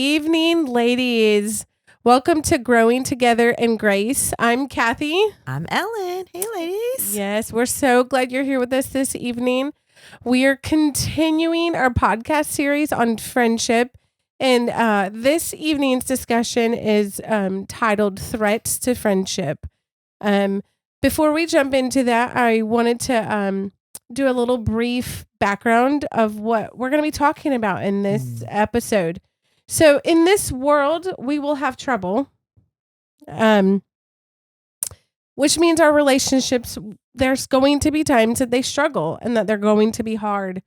evening, ladies. Welcome to Growing Together in Grace. I'm Kathy. I'm Ellen. Hey, ladies. Yes, we're so glad you're here with us this evening. We are continuing our podcast series on friendship. And this evening's discussion is titled Threats to Friendship. Before we jump into that, I wanted to do a little brief background of what we're going to be talking about in this episode. So in this world, we will have trouble, which means our relationships, there's going to be times that they struggle and that they're going to be hard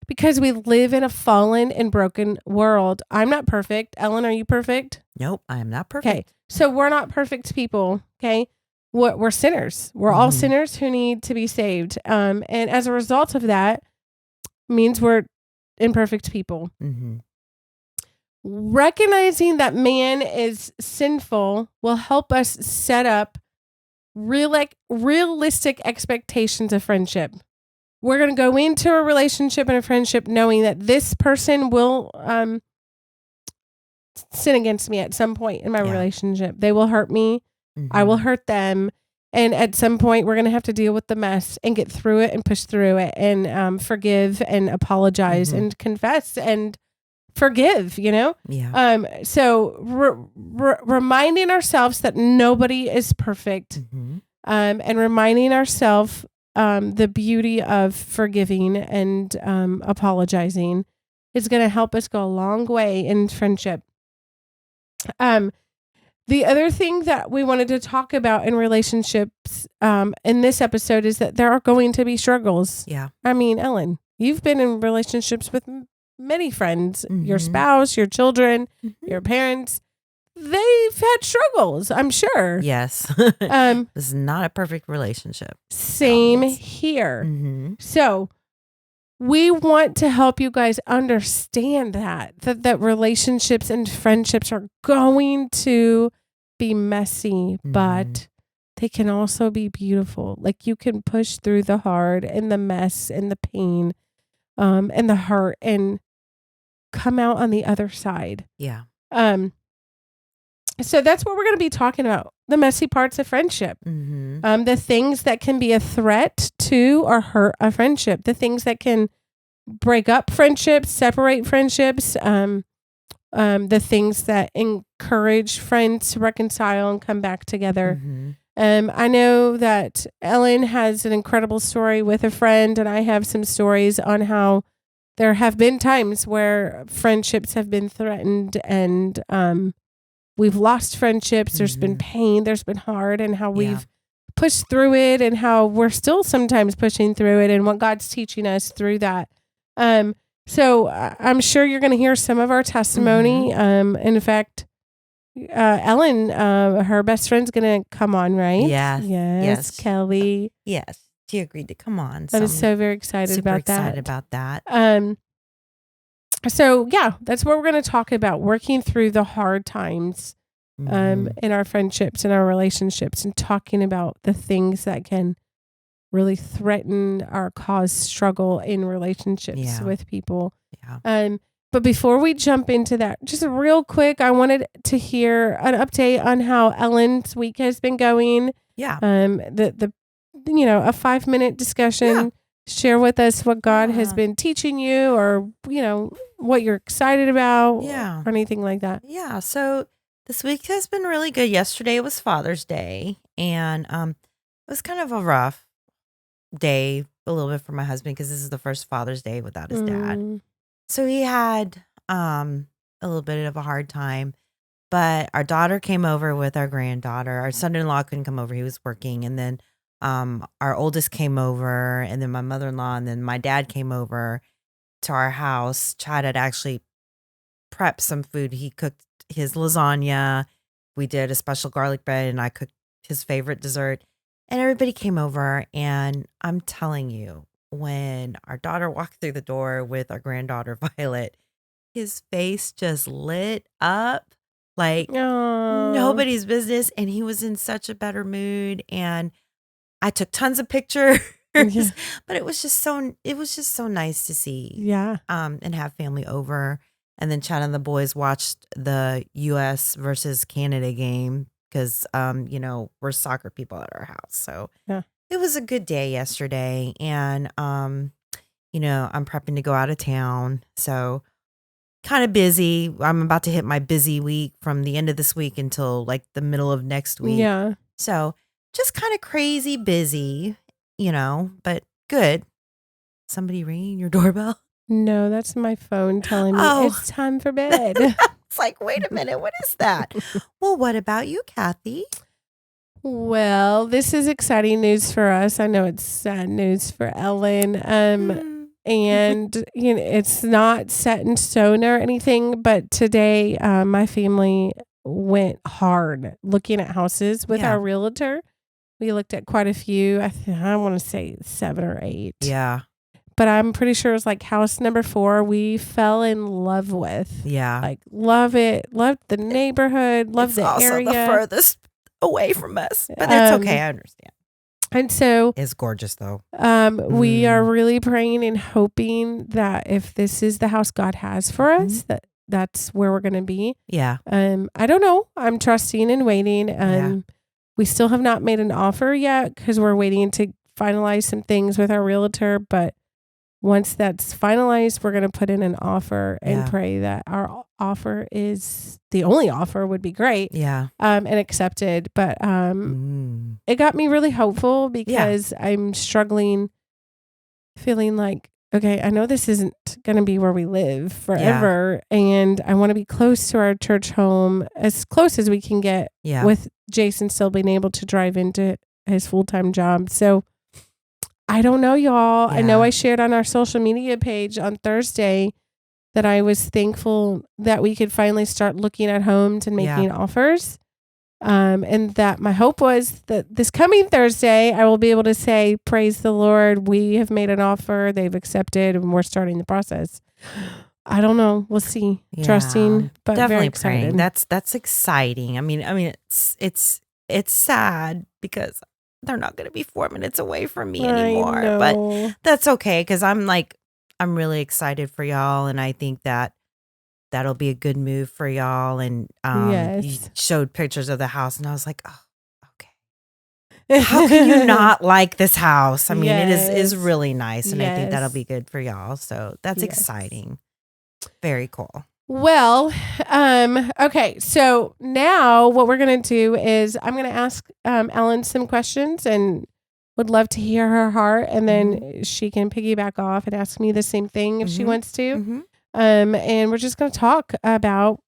because we live in a fallen and broken world. I'm not perfect. Ellen, are you perfect? Nope, I am not perfect. Okay, so we're not perfect people, okay? We're sinners. We're all sinners who need to be saved. And as a result of that, means we're imperfect people. Recognizing that man is sinful will help us set up realistic expectations of friendship. We're going to go into a relationship and a friendship knowing that this person will sin against me at some point in my relationship. They will hurt me. I will hurt them. And at some point, we're going to have to deal with the mess and get through it and push through it and forgive and apologize and confess and forgive, you know? Yeah. So reminding ourselves that nobody is perfect and reminding ourselves the beauty of forgiving and apologizing is going to help us go a long way in friendship. The other thing that we wanted to talk about in relationships in this episode is that there are going to be struggles. Yeah. I mean, Ellen, you've been in relationships with many friends, your spouse, your children, your parents. They've had struggles, I'm sure. Yes. This is not a perfect relationship. Same here. So we want to help you guys understand that relationships and friendships are going to be messy, but they can also be beautiful. Like you can push through the hard and the mess and the pain and the hurt and come out on the other side. Yeah. So that's what we're going to be talking about. The messy parts of friendship. The things that can be a threat to or hurt a friendship. The things that can break up friendships, separate friendships. The things that encourage friends to reconcile and come back together. I know that Ellen has an incredible story with a friend, and I have some stories on how there have been times where friendships have been threatened and we've lost friendships. There's been pain. There's been hard, and how we've pushed through it and how we're still sometimes pushing through it and what God's teaching us through that. So I'm sure you're going to hear some of our testimony. In fact, Ellen, her best friend's going to come on, right? Yes. Kelly. Yes. She agreed to come on. I'm so very excited about that. Super excited about that. So yeah, that's what we're going to talk about, working through the hard times in our friendships and our relationships and talking about the things that can really threaten or cause struggle in relationships with people. But before we jump into that, just real quick, I wanted to hear an update on how Ellen's week has been going. Yeah. A 5-minute discussion. Share with us what God has been teaching you, or what you're excited about, or anything like that. Yeah. So this week has been really good. Yesterday was Father's Day, and it was kind of a rough day a little bit for my husband because this is the first Father's Day without his dad. So he had a little bit of a hard time, but our daughter came over with our granddaughter. Our son-in-law couldn't come over. He was working. And then our oldest came over, and then my mother-in-law, and then my dad came over to our house. Chad had actually prepped some food. He cooked his lasagna. We did a special garlic bread, and I cooked his favorite dessert. And everybody came over, and I'm telling you, when our daughter walked through the door with our granddaughter, Violet, his face just lit up like nobody's business. And he was in such a better mood. And I took tons of pictures, but it was just so nice to see. Yeah. And have family over. And then Chad and the boys watched the U.S. versus Canada game because, we're soccer people at our house. So Yeah. it was a good day yesterday. And, I'm prepping to go out of town. So kind of busy. I'm about to hit my busy week from the end of this week until like the middle of next week. Yeah. So just kind of crazy busy, but good. Somebody ringing your doorbell? No, that's my phone telling me it's time for bed. It's like, wait a minute, what is that? Well, what about you, Kathy? Well, this is exciting news for us. I know it's sad news for Ellen. And it's not set in stone or anything, but today my family went hard looking at houses with our realtor. We looked at quite a few. I want to say 7 or 8. Yeah. But I'm pretty sure it's like house number 4 we fell in love with. Yeah. Like, love it. Loved the neighborhood. Loved the area. It's also the furthest away from us. But it's okay. I understand. And so it's gorgeous though. We are really praying and hoping that if this is the house God has for us, that's where we're going to be. Yeah. I don't know. I'm trusting and waiting. We still have not made an offer yet because we're waiting to finalize some things with our realtor. But once that's finalized, we're going to put in an offer and pray that our offer is the only offer would be great. Yeah. And accepted. But it got me really hopeful because I'm struggling, feeling like, okay, I know this isn't going to be where we live forever. And I want to be close to our church home, as close as we can get with Jason still being able to drive into his full-time job. So I don't know, y'all. I know I shared on our social media page on Thursday that I was thankful that we could finally start looking at homes and making offers. And that my hope was that this coming Thursday, I will be able to say, praise the Lord, we have made an offer, they've accepted, and we're starting the process. I don't know. We'll see. Yeah, trusting, but definitely very excited. Praying. That's exciting. I mean, it's sad because they're not going to be 4 minutes away from me anymore. But that's okay because I'm really excited for y'all, and I think that'll be a good move for y'all. And you showed pictures of the house, and I was like, oh, okay. How can you not like this house? I mean, it is really nice, and I think that'll be good for y'all. So that's exciting. Very cool. Well, okay. So now what we're going to do is I'm going to ask Ellen some questions and would love to hear her heart. And then she can piggyback off and ask me the same thing if she wants to. And we're just going to talk about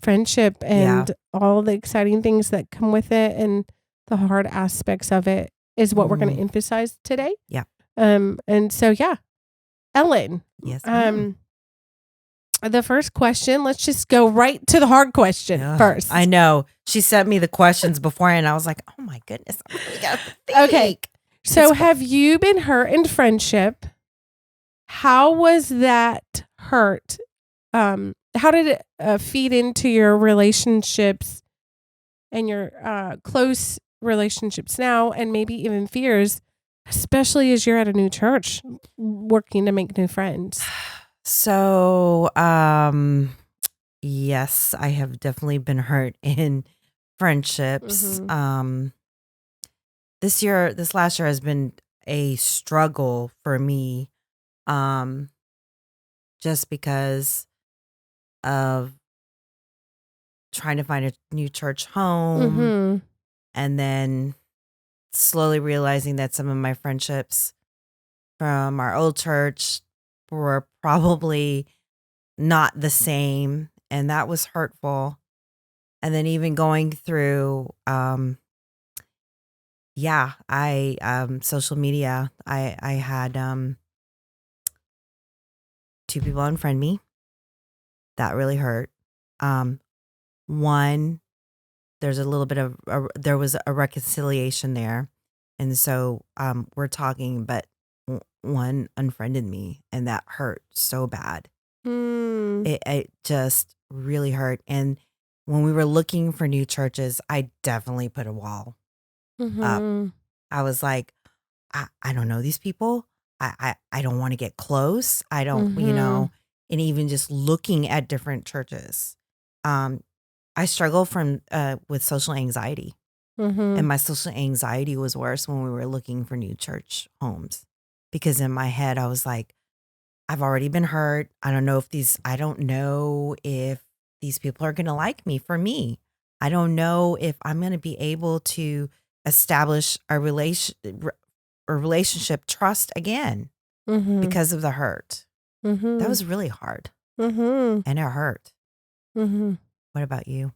friendship and all the exciting things that come with it. And the hard aspects of it is what we're going to emphasize today. Yeah. And so, Ellen. Yes. The first question, let's just go right to the hard question first. I know. She sent me the questions before and I was like, oh my goodness. I really gotta think. Okay. So have you been hurt in friendship? How was that hurt? How did it feed into your relationships and your close relationships now and maybe even fears, especially as you're at a new church working to make new friends? So, yes, I have definitely been hurt in friendships. This last year has been a struggle for me, just because of trying to find a new church home and then slowly realizing that some of my friendships from our old church were probably not the same, and that was hurtful. And then even going through social media, I had 2 people unfriend me. That really hurt. One, there's a little bit of there was a reconciliation there, and so we're talking, but one unfriended me, and that hurt so bad. It just really hurt. And when we were looking for new churches, I definitely put a wall up. I was like, I don't know these people. I don't want to get close. I don't, and even just looking at different churches. I struggle with social anxiety. And my social anxiety was worse when we were looking for new church homes, because in my head I was like, I've already been hurt. I don't know if these people are going to like me for me. I don't know if I'm going to be able to establish a relationship trust again because of the hurt. That was really hard. And it hurt. What about you?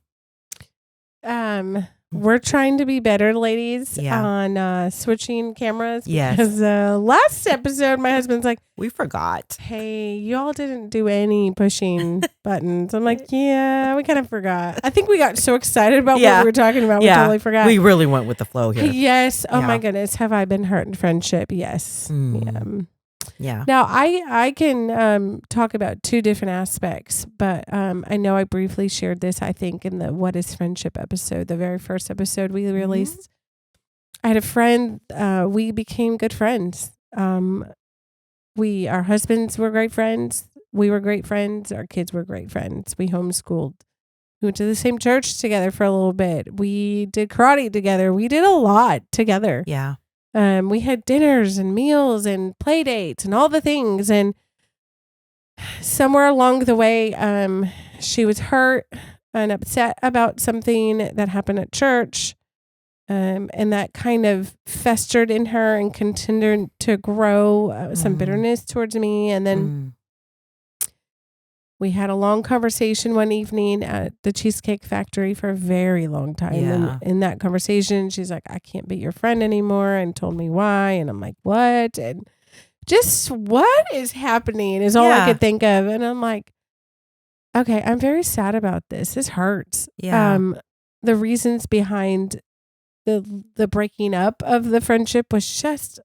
We're trying to be better, ladies, on switching cameras. Because last episode, my husband's like, we forgot. Hey, y'all didn't do any pushing buttons. I'm like, yeah, we kind of forgot. I think we got so excited about what we were talking about. We totally forgot. We really went with the flow here. Yes. Oh my goodness. Have I been hurt in friendship? Yes. Yeah. Now I can talk about two different aspects, but I know I briefly shared this, I think, in the What is Friendship episode, the very first episode we released. I had a friend, we became good friends. Our husbands were great friends. We were great friends. Our kids were great friends. We homeschooled. We went to the same church together for a little bit. We did karate together. We did a lot together. Yeah. We had dinners and meals and play dates and all the things. And somewhere along the way, she was hurt and upset about something that happened at church. And that kind of festered in her and continued to grow some bitterness towards me. And then we had a long conversation one evening at the Cheesecake Factory for a very long time. Yeah. And in that conversation, she's like, I can't be your friend anymore, and told me why. And I'm like, what? And just what is happening is all I could think of. And I'm like, okay, I'm very sad about this. This hurts. Yeah. The reasons behind the breaking up of the friendship was just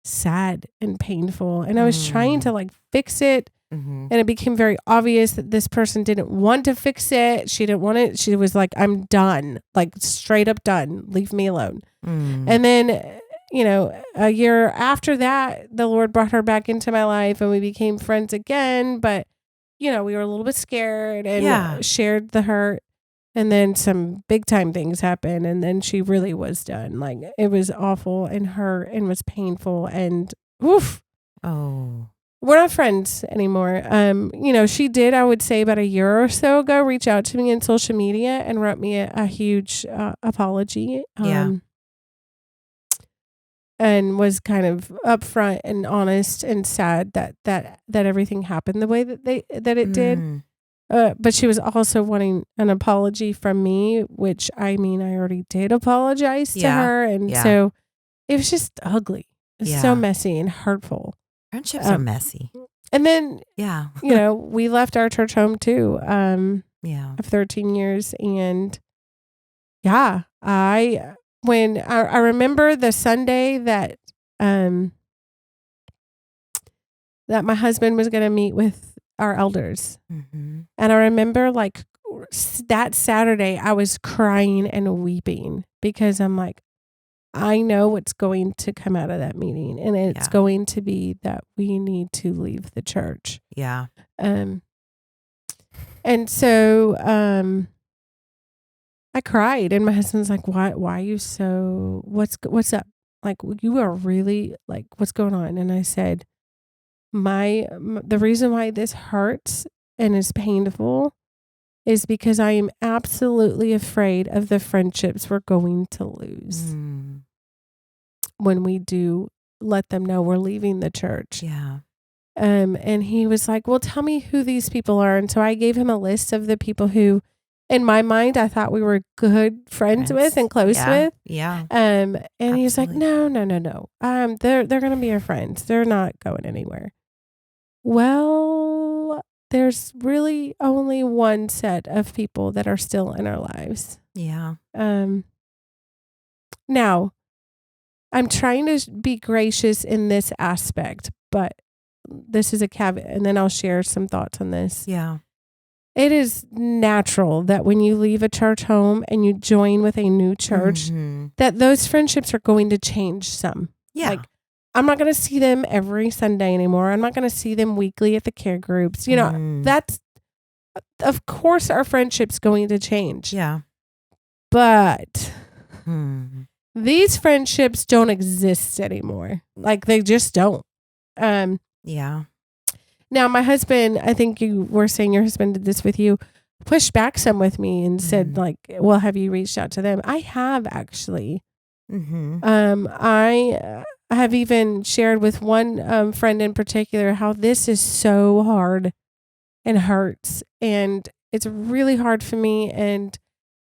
sad and painful. And I was trying to like fix it. And it became very obvious that this person didn't want to fix it. She didn't want it. She was like, I'm done, like straight up done. Leave me alone. And then, a year after that, the Lord brought her back into my life and we became friends again. But, we were a little bit scared and shared the hurt. And then some big time things happened. And then she really was done. Like it was awful and hurt and was painful and oof. Oh. We're not friends anymore. She did, I would say about a year or so ago, reach out to me in social media and wrote me a huge apology. And was kind of upfront and honest and sad that everything happened the way that it did. But she was also wanting an apology from me, which I already did apologize to her. And so it was just ugly. It was so messy and hurtful. Friendships are messy. And then, we left our church home too, of 13 years. And I remember the Sunday that my husband was going to meet with our elders. And I remember like that Saturday, I was crying and weeping because I'm like, I know what's going to come out of that meeting, and it's going to be that we need to leave the church. Yeah. And so I cried, and my husband's like, why are you so, what's up? Like, you are really like, what's going on? And I said, the reason why this hurts and is painful is because I am absolutely afraid of the friendships we're going to lose when we do let them know we're leaving the church. Yeah. And he was like, well, tell me who these people are. And so I gave him a list of the people who, in my mind, I thought we were good friends with and close with. Yeah. And he's like, no. They're going to be our friends. They're not going anywhere. Well, there's really only one set of people that are still in our lives. Yeah. Now, I'm trying to be gracious in this aspect, but this is a caveat, and then I'll share some thoughts on this. Yeah. It is natural that when you leave a church home and you join with a new church, that those friendships are going to change some. Yeah. Like, I'm not going to see them every Sunday anymore. I'm not going to see them weekly at the care groups. That's, of course, our friendship's going to change. Yeah. But these friendships don't exist anymore. Like, they just don't. Yeah. Now, my husband, I think you were saying your husband did this with you, pushed back some with me and said, like, well, have you reached out to them? I have, actually. I have even shared with one friend in particular how this is so hard and hurts. And it's really hard for me. And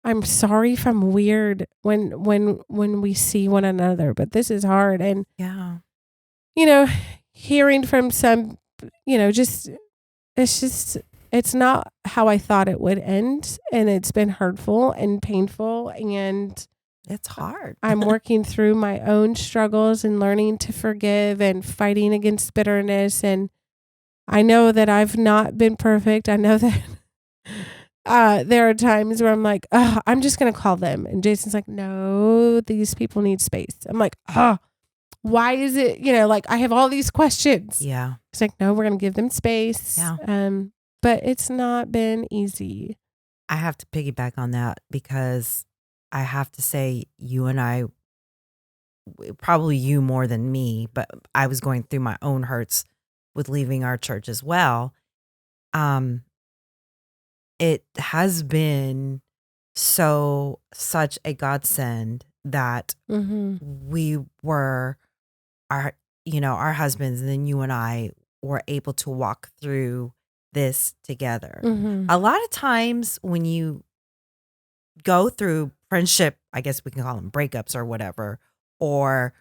I'm sorry if I'm weird when we see one another, but this is hard. And, hearing from some, it's not how I thought it would end. And it's been hurtful and painful. And it's hard. I'm working through my own struggles and learning to forgive and fighting against bitterness. And I know that I've not been perfect. I know that there are times where I'm like, I'm just going to call them. And Jason's like, no, these people need space. I'm like, why is it, I have all these questions. Yeah. It's like, no, we're going to give them space. Yeah. But it's not been easy. I have to piggyback on that because I have to say you and I, probably you more than me, but I was going through my own hurts with leaving our church as well. It has been such a godsend that we were our husbands, and then you and I were able to walk through this together. A lot of times when you go through friendship, I guess we can call them breakups or whatever, or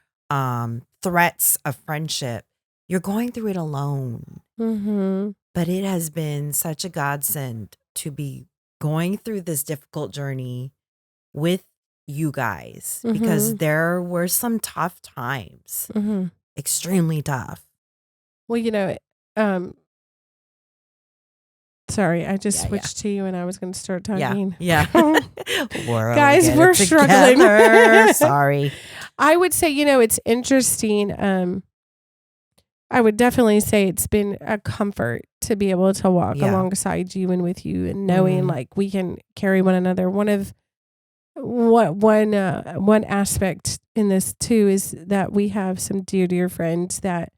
threats of friendship, you're going through it alone. But it has been such a godsend to be going through this difficult journey with you guys because there were some tough times, extremely tough. Well, sorry, I just switched to you and I was going to start talking. Yeah. Guys, we're struggling. Sorry. I would say, it's interesting. I would definitely say it's been a comfort to be able to walk alongside you and with you and knowing like we can carry one another. One aspect in this too is that we have some dear friends that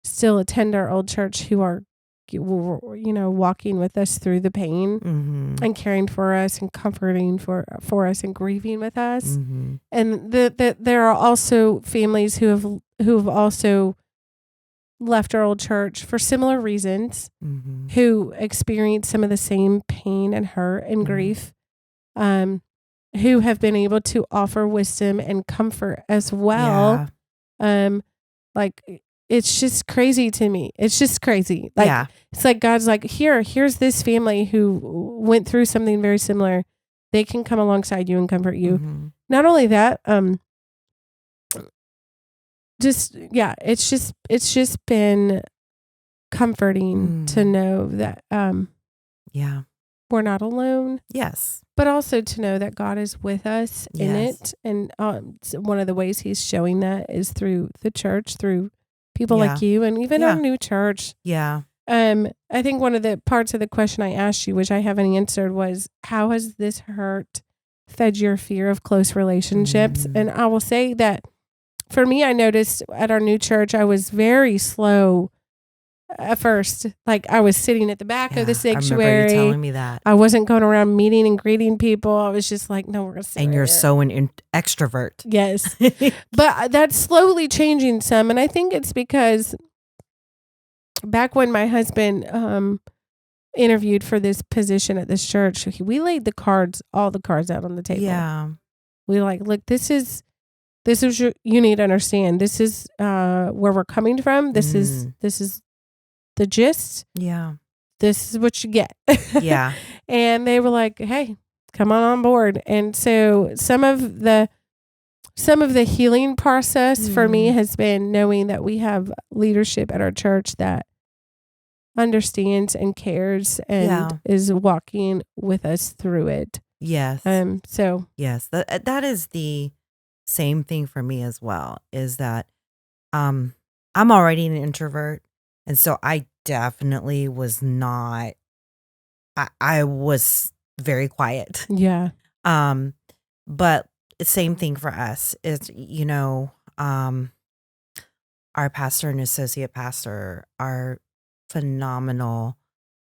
still attend our old church who are, walking with us through the pain and caring for us and comforting for us and grieving with us. And there are also families who have also left our old church for similar reasons, who experience some of the same pain and hurt and grief, who have been able to offer wisdom and comfort as well. It's just crazy to me. It's just crazy. It's like God's like, here's this family who went through something very similar. They can come alongside you and comfort you. Not only that, it's just been comforting to know that we're not alone. Yes. But also to know that God is with us in it. And one of the ways he's showing that is through the church, through people like you and even our new church. Yeah. I think one of the parts of the question I asked you, which I haven't answered, was how has this hurt fed your fear of close relationships? And I will say that for me, I noticed at our new church, I was very slow at first. Like I was sitting at the back of the sanctuary. I remember you telling me that. I wasn't going around meeting and greeting people. I was just like, no, we're going to sit. And you're so an extrovert. Yes. But that's slowly changing some. And I think it's because back when my husband interviewed for this position at this church, we laid all the cards out on the table. Yeah. We were like, look, this is you need to understand. This is where we're coming from. This is the gist. Yeah. This is what you get. Yeah. And they were like, hey, come on board. And so some of the healing process for me has been knowing that we have leadership at our church that understands and cares and is walking with us through it. Yes. So yes, that is the same thing for me as well, is that I'm already an introvert. And so I definitely was not, I was very quiet. Yeah. But same thing for us is, our pastor and associate pastor are phenomenal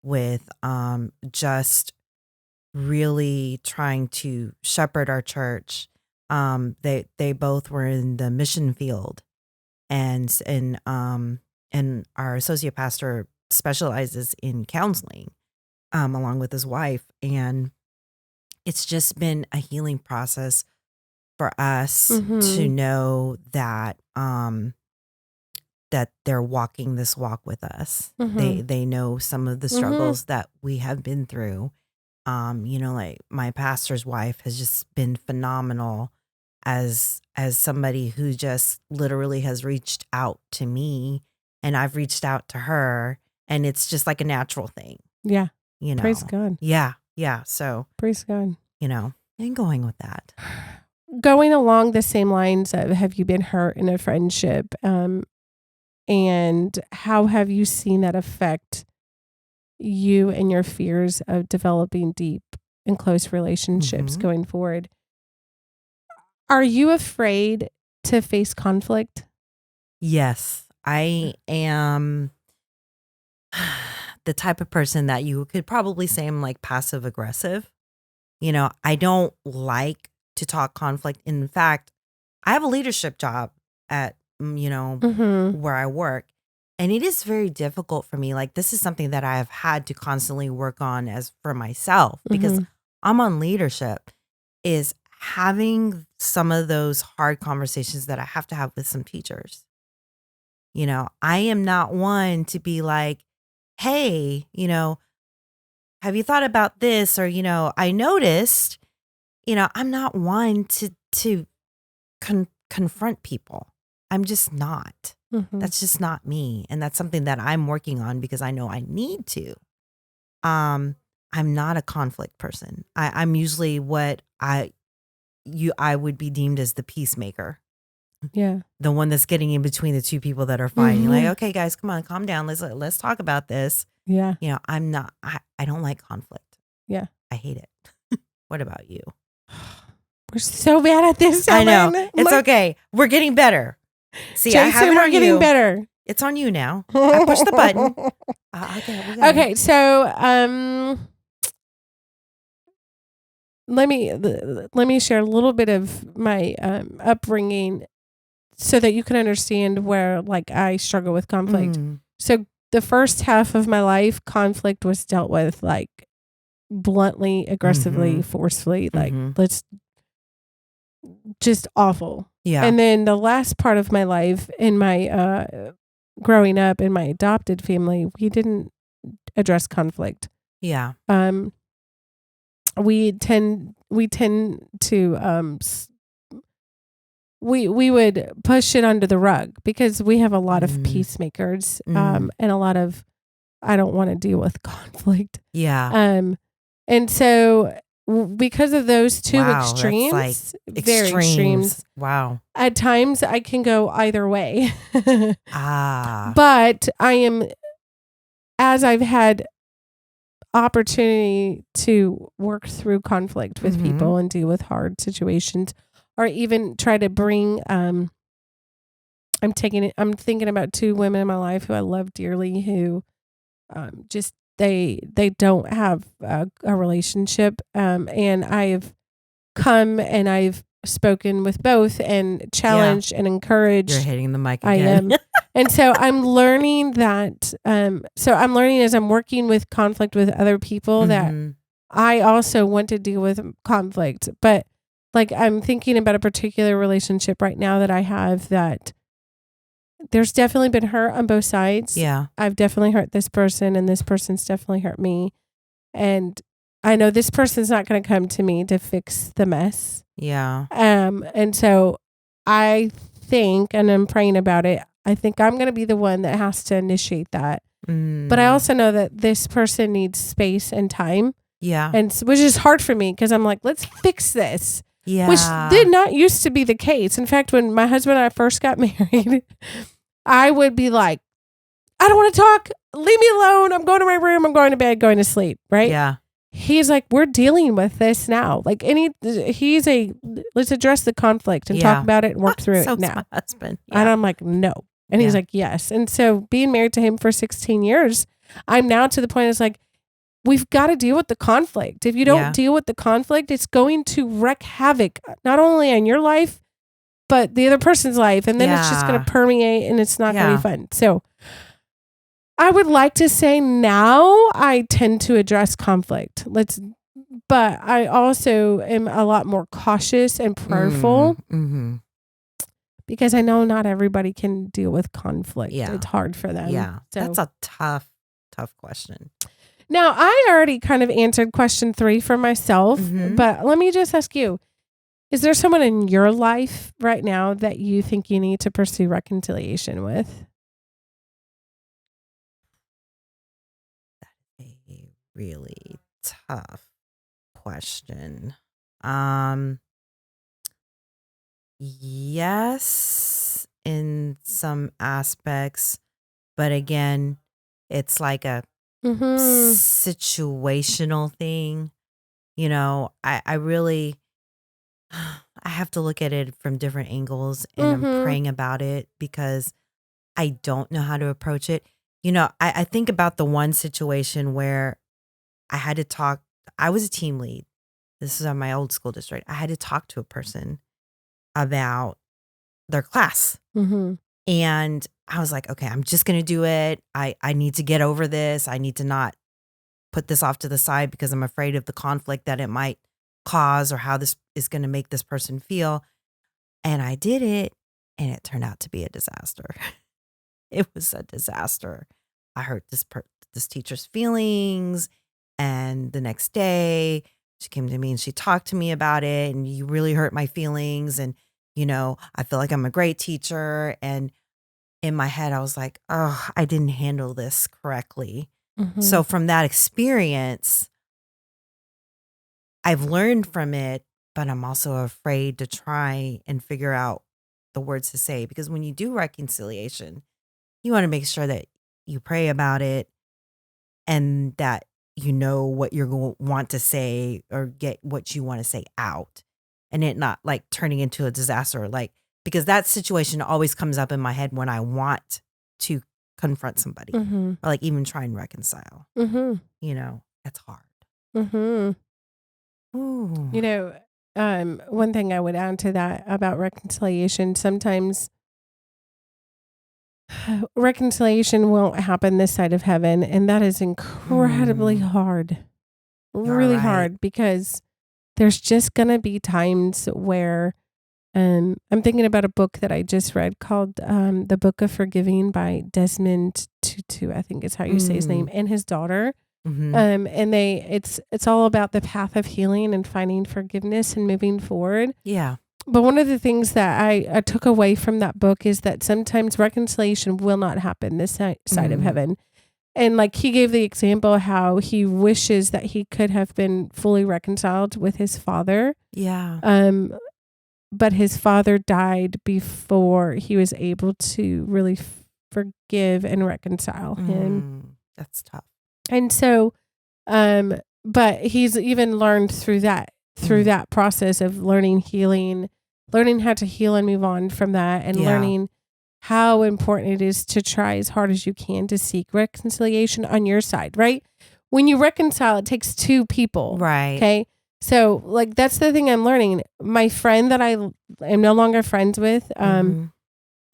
with just really trying to shepherd our church. They both were in the mission field, and our associate pastor specializes in counseling, along with his wife, and it's just been a healing process for us to know that that they're walking this walk with us. They know some of the struggles that we have been through. Like my pastor's wife has just been phenomenal as somebody who just literally has reached out to me, and I've reached out to her, and it's just like a natural thing. Yeah. Praise God. Yeah. So praise God. And going with that. Going along the same lines of, have you been hurt in a friendship? And how have you seen that affect you and your fears of developing deep and close relationships going forward? Are you afraid to face conflict? Yes, I am the type of person that you could probably say I'm like passive aggressive. I don't like to talk conflict. In fact, I have a leadership job at, where I work. And it is very difficult for me. Like, this is something that I have had to constantly work on as for myself, because I'm on leadership, is having some of those hard conversations that I have to have with some teachers. I am not one to be like, hey, have you thought about this? Or, I noticed, I'm not one to confront people. I'm just not. That's just not me. And that's something that I'm working on because I know I need to. I'm not a conflict person. I'm usually what I would be deemed as the peacemaker. Yeah. The one that's getting in between the two people that are fighting. Like, okay, guys, come on, calm down. Let's talk about this. Yeah. I'm not, I don't like conflict. Yeah. I hate it. What about you? We're so bad at this. I know. It's okay. We're getting better. See, Jason, I have it we're on getting you. better. It's on you now. I pushed the button. Okay, so let me share a little bit of my upbringing so that you can understand where like I struggle with conflict. So the first half of my life, conflict was dealt with like bluntly, aggressively, forcefully, like let's just awful. Yeah. And then the last part of my life in my growing up in my adopted family, we didn't address conflict. Yeah. We tend to we would push it under the rug because we have a lot of peacemakers and a lot of I don't want to deal with conflict. Yeah. And so because of those two extremes, like very extremes. Wow. At times I can go either way. But as I've had opportunity to work through conflict with people and deal with hard situations, or even try to bring, I'm thinking about two women in my life who I love dearly, who just they don't have a relationship, and I've come and I've spoken with both and challenged and encouraged. You're hitting the mic again. I am. And so I'm learning that, as I'm working with conflict with other people that I also want to deal with conflict. But like, I'm thinking about a particular relationship right now that I have that there's definitely been hurt on both sides. Yeah. I've definitely hurt this person and this person's definitely hurt me. And I know this person's not going to come to me to fix the mess. Yeah. And so I think, and I'm praying about it, I think I'm going to be the one that has to initiate that. But I also know that this person needs space and time. Yeah. And which is hard for me because I'm like, let's fix this. Yeah. Which did not used to be the case. In fact, when my husband and I first got married, I would be like, I don't want to talk. Leave me alone. I'm going to my room. I'm going to bed, going to sleep. Right. Yeah. He's like, we're dealing with this now. Like let's address the conflict and talk about it and work through it now. My husband. Yeah. And I'm like, no. And he's like, yes. And so being married to him for 16 years, I'm now to the point it's like, we've got to deal with the conflict. If you don't deal with the conflict, it's going to wreak havoc, not only on your life, but the other person's life. And then it's just going to permeate and it's not going to be fun. So I would like to say now I tend to address conflict. But I also am a lot more cautious and prayerful because I know not everybody can deal with conflict. Yeah. It's hard for them. Yeah. So, that's a tough question. Now, I already kind of answered question 3 for myself, but let me just ask you, is there someone in your life right now that you think you need to pursue reconciliation with? A really tough question. Yes, in some aspects, but again, it's like a situational thing. You know, I really, I have to look at it from different angles, and I'm praying about it because I don't know how to approach it. You know, I think about the one situation where I had to talk. I was a team lead. This is on my old school district. I had to talk to a person about their class. And I was like, okay, I'm just going to do it. I need to get over this. I need to not put this off to the side because I'm afraid of the conflict that it might cause or how this is going to make this person feel. And I did it, and it turned out to be a disaster. It was a disaster. I hurt this teacher's feelings, and the next day she came to me and she talked to me about it, and you really hurt my feelings, and you know, I feel like I'm a great teacher. And in my head, I was like, oh, I didn't handle this correctly. So from that experience, I've learned from it, but I'm also afraid to try and figure out the words to say, because when you do reconciliation, you want to make sure that you pray about it and that you know what you're going to want to say or get what you want to say out, and it not like turning into a disaster, like, because that situation always comes up in my head when I want to confront somebody or like even try and reconcile. You know, that's hard. You know, one thing I would add to that about reconciliation, sometimes reconciliation won't happen this side of heaven, and that is incredibly hard. Really hard, because there's just going to be times where I'm thinking about a book that I just read called The Book of Forgiving by Desmond Tutu, I think is how you say his name, and his daughter. And it's all about the path of healing and finding forgiveness and moving forward. Yeah. But one of the things that I took away from that book is that sometimes reconciliation will not happen this side of heaven. And like he gave the example how he wishes that he could have been fully reconciled with his father. Yeah. But his father died before he was able to really forgive and reconcile him. That's tough. And so, but he's even learned through that process of learning how to heal and move on from that, and learning how important it is to try as hard as you can to seek reconciliation on your side, right? When you reconcile, it takes 2 people. Right. Okay. So like, that's the thing I'm learning. My friend that I am no longer friends with,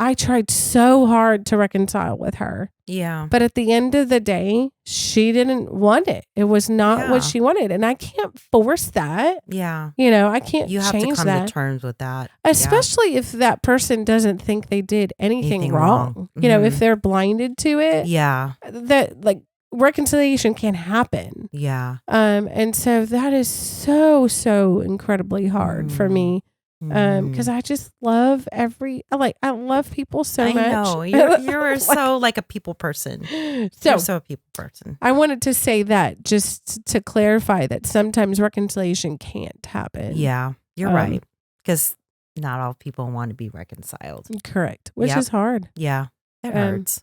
I tried so hard to reconcile with her. Yeah. But at the end of the day, she didn't want it. It was not what she wanted. And I can't force that. Yeah. You know, I can't change that. You have to come to terms with that. Especially if that person doesn't think they did anything wrong. You know, if they're blinded to it. Yeah. That like reconciliation can't happen. Yeah. And so that is so incredibly hard for me. Because I just love I love people so much. I know you're so like a people person. You're so a people person. I wanted to say that just to clarify that sometimes reconciliation can't happen. Yeah, you're right. Because not all people want to be reconciled. Correct. Which is hard. Yeah. It hurts.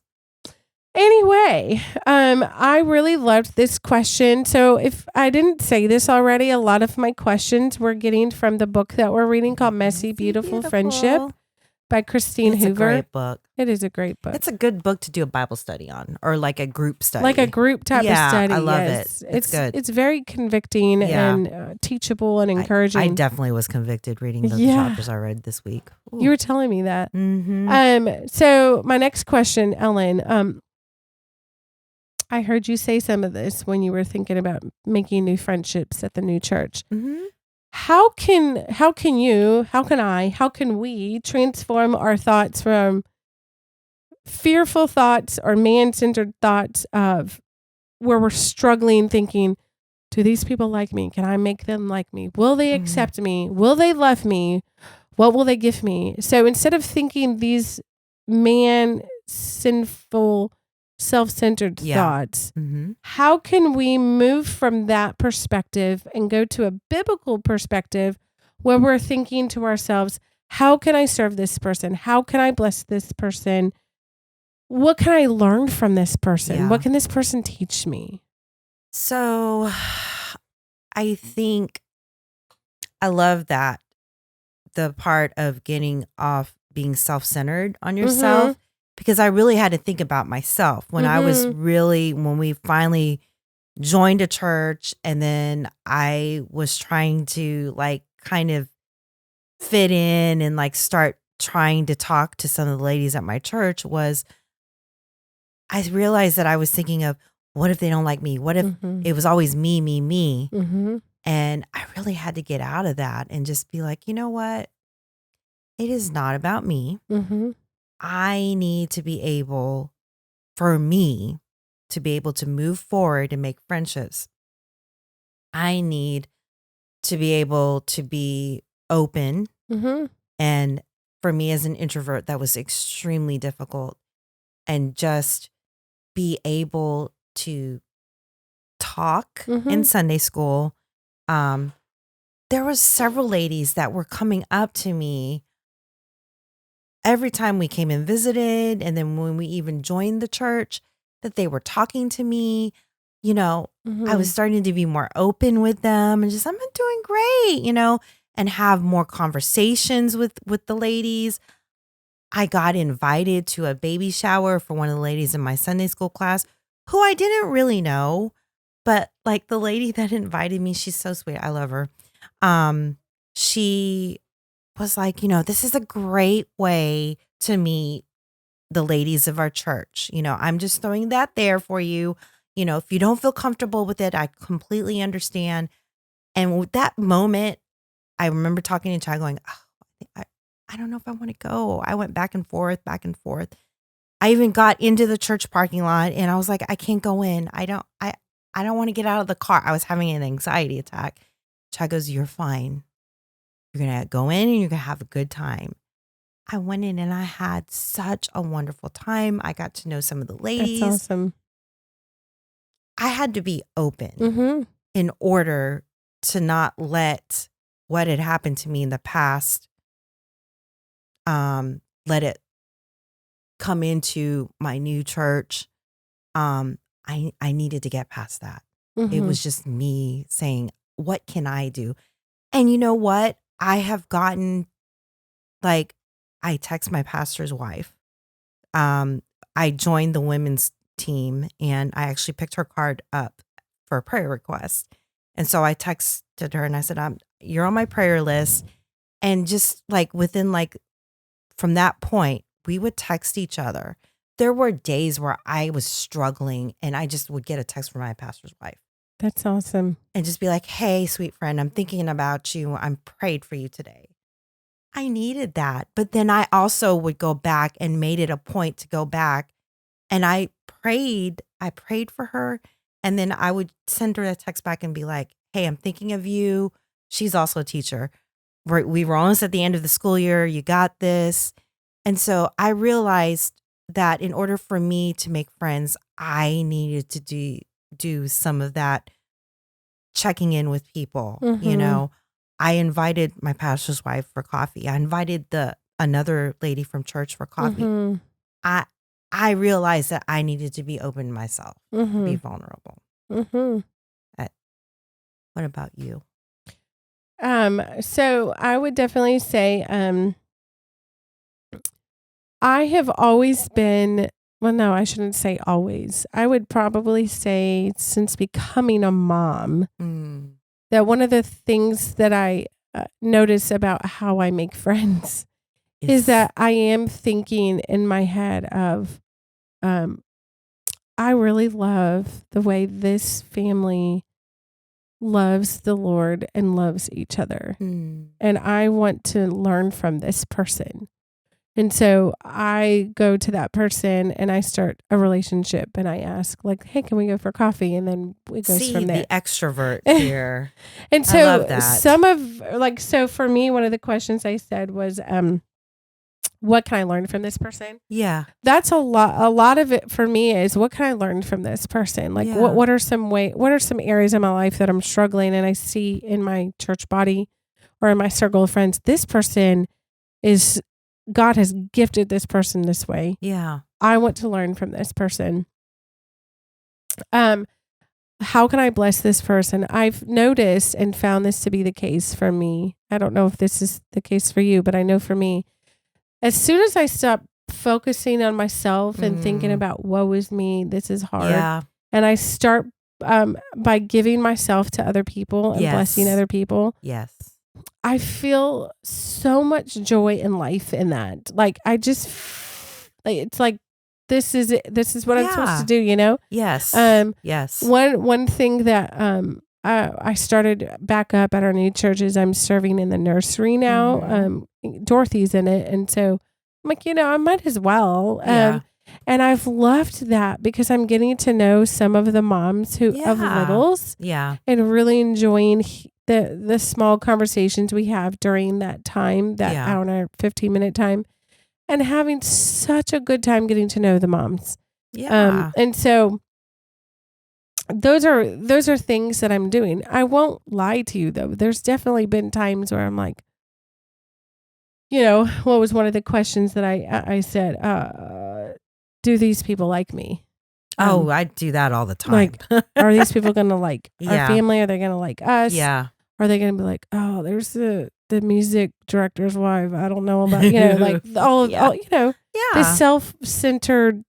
Anyway, I really loved this question. So if I didn't say this already, a lot of my questions we're getting from the book that we're reading called Messy, Beautiful Friendship by Christine Hoover. It's a great book. It is a great book. It's a good book to do a Bible study on, or like a group study. Like a group type of study. I love yes. it. It's good. It's very convicting and teachable and encouraging. I definitely was convicted reading the chapters I read this week. Ooh. You were telling me that. Mm-hmm. So my next question, Ellen, I heard you say some of this when you were thinking about making new friendships at the new church. Mm-hmm. How can we transform our thoughts from fearful thoughts or man-centered thoughts of where we're struggling thinking, do these people like me? Can I make them like me? Will they accept me? Will they love me? What will they give me? So instead of thinking these sinful, self-centered thoughts, how can we move from that perspective and go to a biblical perspective where we're thinking to ourselves, how can I serve this person? How can I bless this person? What can I learn from this person? Yeah. What can this person teach me? So I think I love that the part of getting off being self-centered on yourself, because I really had to think about myself when when we finally joined a church, and then I was trying to like kind of fit in and like start trying to talk to some of the ladies at my church. I realized that I was thinking of, what if they don't like me? What if it was always me, me, me? And I really had to get out of that and just be like, you know what? It is not about me. I need to be able, for me, to be able to move forward and make friendships. I need to be able to be open. And for me as an introvert, that was extremely difficult. And just be able to talk in Sunday school. There was several ladies that were coming up to me every time we came and visited, and then when we even joined the church, that they were talking to me. You know, I was starting to be more open with them and just, I'm doing great, you know, and have more conversations with the ladies. I got invited to a baby shower for one of the ladies in my Sunday school class who I didn't really know, but like the lady that invited me, she's so sweet. I love her. She was like, you know, this is a great way to meet the ladies of our church. You know, I'm just throwing that there for you. You know, if you don't feel comfortable with it, I completely understand. And with that moment, I remember talking to Chad going, oh, I don't know if I want to go. I went back and forth. I even got into the church parking lot and I was like, I can't go in. I don't want to get out of the car. I was having an anxiety attack. Chad goes, you're fine. You're going to go in and you're going to have a good time. I went in and I had such a wonderful time. I got to know some of the ladies. That's awesome. I had to be open in order to not let what had happened to me in the past, let it come into my new church. I needed to get past that. It was just me saying, what can I do? And you know what? I have gotten, like, I text my pastor's wife. I joined the women's team and I actually picked her card up for a prayer request. And so I texted her and I said, you're on my prayer list. And just like within like, from that point, we would text each other. There were days where I was struggling and I just would get a text from my pastor's wife. That's awesome. And just be like, hey, sweet friend, I'm thinking about you. I'm prayed for you today. I needed that. But then I also would go back and made it a point to go back. And I prayed for her. And then I would send her a text back and be like, hey, I'm thinking of you. She's also a teacher. We were almost at the end of the school year. You got this. And so I realized that in order for me to make friends, I needed to do some of that checking in with people. You know, I invited my pastor's wife for coffee. I invited another lady from church for coffee. I realized that I needed to be open myself, be vulnerable. What about you? So I would definitely say, I have always been, well, no, I shouldn't say always. I would probably say since becoming a mom, that one of the things that I notice about how I make friends is that I am thinking in my head of, I really love the way this family loves the Lord and loves each other. And I want to learn from this person. And so I go to that person and I start a relationship and I ask like, hey, can we go for coffee? And then it goes from there. The extrovert here. And so I love that. So for me, one of the questions I said was, what can I learn from this person? Yeah. That's a lot of it for me is what can I learn from this person? Like what are some areas in my life that I'm struggling and I see in my church body or in my circle of friends, this person God has gifted this person this way. Yeah. I want to learn from this person. How can I bless this person? I've noticed and found this to be the case for me. I don't know if this is the case for you, but I know for me, as soon as I stop focusing on myself and thinking about woe is me, this is hard, and I start by giving myself to other people and blessing other people, I feel so much joy in life in that. Like I just, it's like this is it. This is what I'm supposed to do. You know? Yes. One thing that I started back up at our new church is I'm serving in the nursery now. Dorothy's in it. And so I'm like, I might as well. And I've loved that because I'm getting to know some of the moms of littles. And really enjoying the small conversations we have during that time, that hour and 15-minute time, and having such a good time getting to know the moms. And so those are things that I'm doing. I won't lie to you though. There's definitely been times where I'm like, what was one of the questions that I said? Do these people like me? I do that all the time. Like, are these people going to like our family? Are they going to like us? Yeah. Are they going to be like, oh, there's the music director's wife. I don't know about, like all the self-centered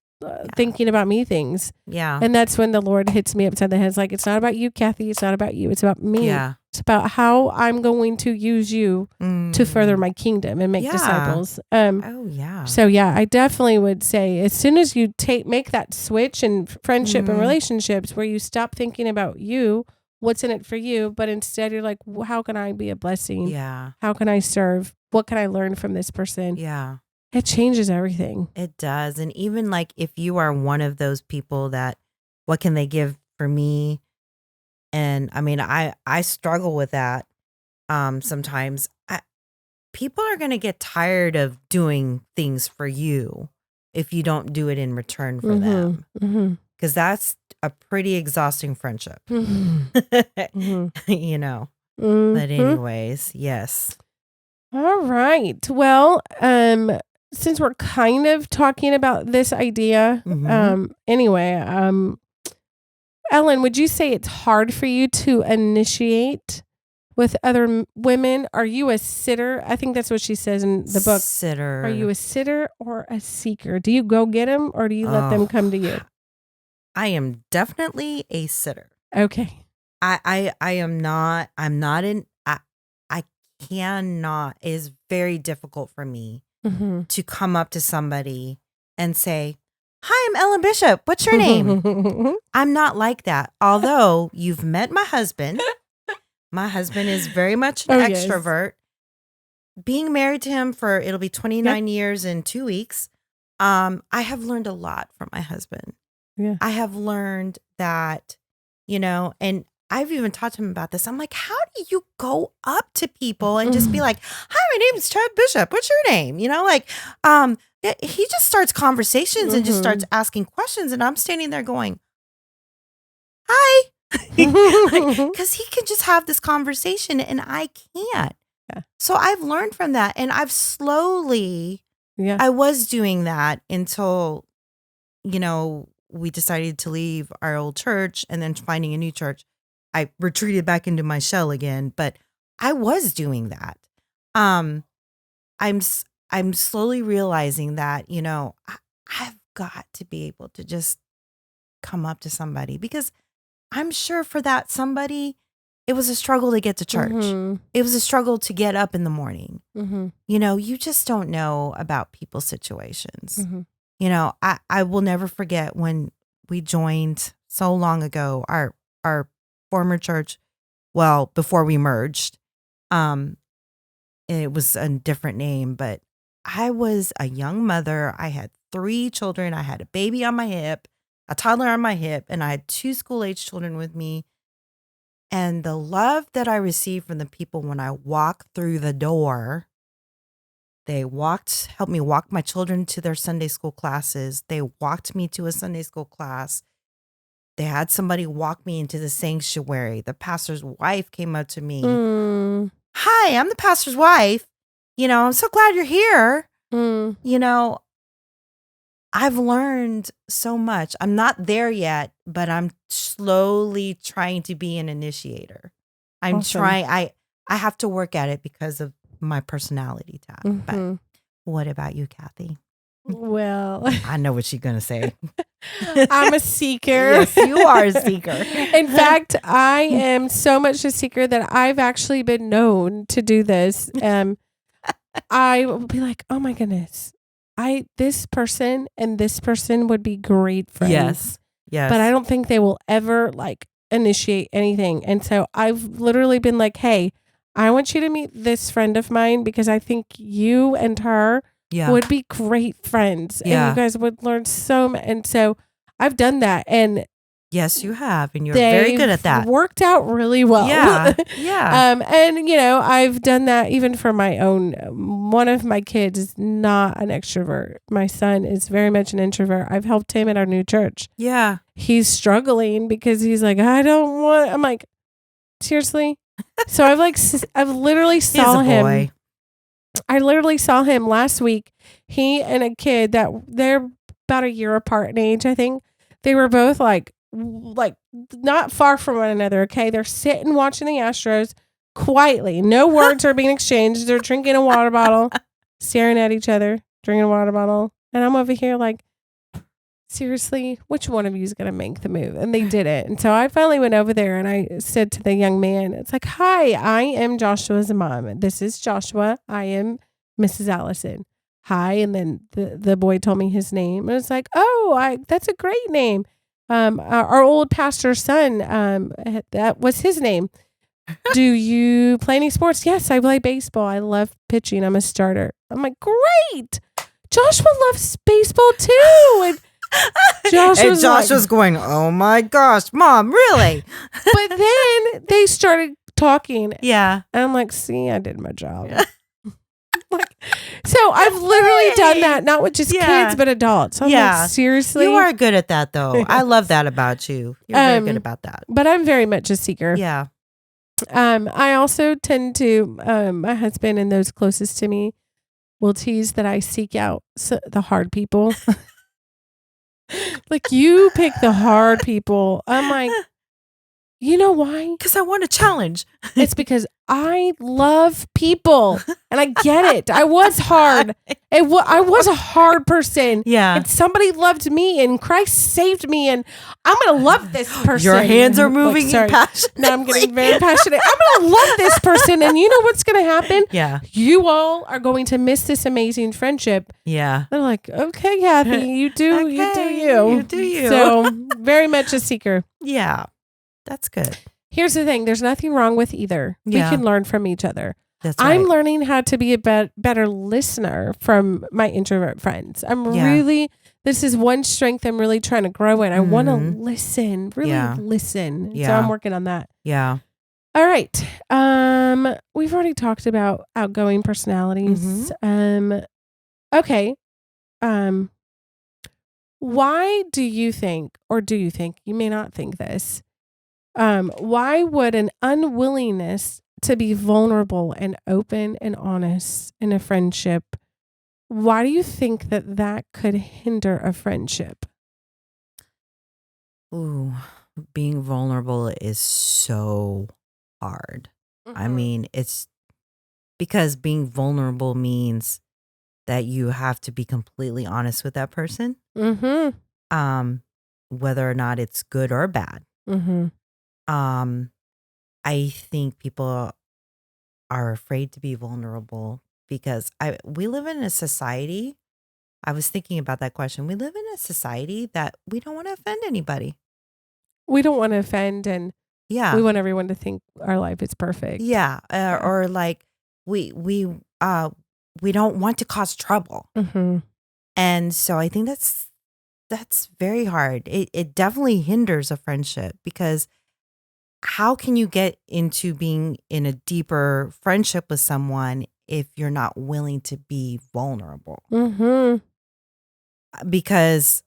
thinking about me things. Yeah. And that's when the Lord hits me upside the head. It's like, it's not about you, Kathy. It's not about you. It's about me. Yeah. It's about how I'm going to use you to further my kingdom and make disciples. So I definitely would say as soon as you make that switch in friendship and relationships where you stop thinking about you, what's in it for you, but instead you're like, how can I be a blessing? Yeah. How can I serve? What can I learn from this person? Yeah. It changes everything. It does. And even like if you are one of those people that, what can they give for me? And I mean, I struggle with that. Sometimes people are going to get tired of doing things for you if you don't do it in return for them. Because that's a pretty exhausting friendship. But anyways, yes. All right. Well, since we're kind of talking about this idea, anyway, Ellen, would you say it's hard for you to initiate with other women? Are you a sitter? I think that's what she says in the book. Sitter. Are you a sitter or a seeker? Do you go get them or do you let them come to you? I am definitely a sitter. Okay. I am not, I cannot, it is very difficult for me to come up to somebody and say, hi, I'm Ellen Bishop. What's your name? I'm not like that. Although you've met my husband. My husband is very much an extrovert. Yes. Being married to him for, it'll be 29 years in 2 weeks. I have learned a lot from my husband. Yeah. I have learned that, and I've even talked to him about this. I'm like, how do you go up to people and just be like, hi, my name is Chad Bishop. What's your name? He just starts conversations and just starts asking questions. And I'm standing there going, hi. Because he can just have this conversation and I can't. Yeah. So I've learned from that. And I've slowly, I was doing that until we decided to leave our old church and then finding a new church, I retreated back into my shell again. But I was doing that. I'm slowly realizing that, I've got to be able to just come up to somebody, because I'm sure for that somebody, it was a struggle to get to church. Mm-hmm. It was a struggle to get up in the morning. Mm-hmm. You just don't know about people's situations. Mm-hmm. I will never forget when we joined so long ago, our former church, well, before we merged. It was a different name, but I was a young mother. I had 3 children. I had a baby on my hip, a toddler on my hip, and I had 2 school-age children with me. And the love that I received from the people when I walked through the door, they helped me walk my children to their Sunday school classes. They walked me to a Sunday school class. They had somebody walk me into the sanctuary. The pastor's wife came up to me. Hi, I'm the pastor's wife. I'm so glad you're here. I've learned so much. I'm not there yet, but I'm slowly trying to be an initiator. I'm trying. I have to work at it because of my personality type. But what about you, Kathy? Well, I know what she's going to say. I'm a seeker. Yes, you are a seeker. In fact, I am so much a seeker that I've actually been known to do this. I will be like, oh my goodness, this person and this person would be great friends. Yes. But I don't think they will ever initiate anything. And so I've literally been like, hey, I want you to meet this friend of mine because I think you and her would be great friends. And you guys would learn so much. And so I've done that. And yes, you have. And you're very good at that. Worked out really well. Yeah. And, I've done that even for my own. One of my kids is not an extrovert. My son is very much an introvert. I've helped him at our new church. Yeah. He's struggling because he's like, I'm like, seriously? So I've literally saw him. Boy. I literally saw him last week. He and a kid that they're about a year apart in age, I think. They were both like not far from one another. Okay. They're sitting watching the Astros quietly. No words are being exchanged. They're drinking a water bottle, staring at each other, drinking a water bottle. And I'm over here like, seriously, which one of you is going to make the move? And they did it. And so I finally went over there and I said to the young man, it's like, hi, I am Joshua's mom. This is Joshua. I am Mrs. Allison. Hi. And then the boy told me his name. And it's like, that's a great name. Our old pastor's son, that was his name. Do you play any sports? Yes, I play baseball. I love pitching. I'm a starter. I'm like, great. Joshua loves baseball too. And Joshua's going, oh my gosh, Mom, really? But then they started talking. Yeah. And I'm like, see, I did my job. So I've literally done that, not with just kids, but adults. I'm like, seriously? You are good at that, though. I love that about you. You're very good about that. But I'm very much a seeker. Yeah. I also tend to, my husband and those closest to me will tease that I seek out the hard people. Like, you pick the hard people. I'm like, you know why? Because I want a challenge. It's because I love people and I get it. I was hard. I was a hard person. Yeah. And somebody loved me and Christ saved me and I'm going to love this person. Your hands are moving passionately. Now I'm getting very passionate. I'm going to love this person. And you know what's going to happen? Yeah. You all are going to miss this amazing friendship. Yeah. They're like, okay, Kathy, you do you. You do you. So very much a seeker. Yeah. That's good. Here's the thing. There's nothing wrong with either. Yeah. We can learn from each other. That's right. I'm learning how to be a better listener from my introvert friends. This is one strength I'm really trying to grow in. I want to listen, listen. Yeah. So I'm working on that. Yeah. All right. We've already talked about outgoing personalities. Okay. Why do you think, you may not think this, why would an unwillingness to be vulnerable and open and honest in a friendship, why do you think that could hinder a friendship? Ooh, being vulnerable is so hard. I Mm-hmm. mean, it's because being vulnerable means that you have to be completely honest with that person, Mm-hmm. um, whether or not it's good or bad. Mm-hmm. Um, I think people are afraid to be vulnerable because we live in a society. I was thinking about that question. We live in a society that we don't want to offend anybody. We don't want to offend, and we Yeah. want everyone to think our life is perfect. Yeah, Yeah. or like we we uh we don't want to cause trouble. Mm-hmm. And so I think that's very hard. It definitely hinders a friendship because how can you get into being in a deeper friendship with someone if you're not willing to be vulnerable? Mm-hmm. Because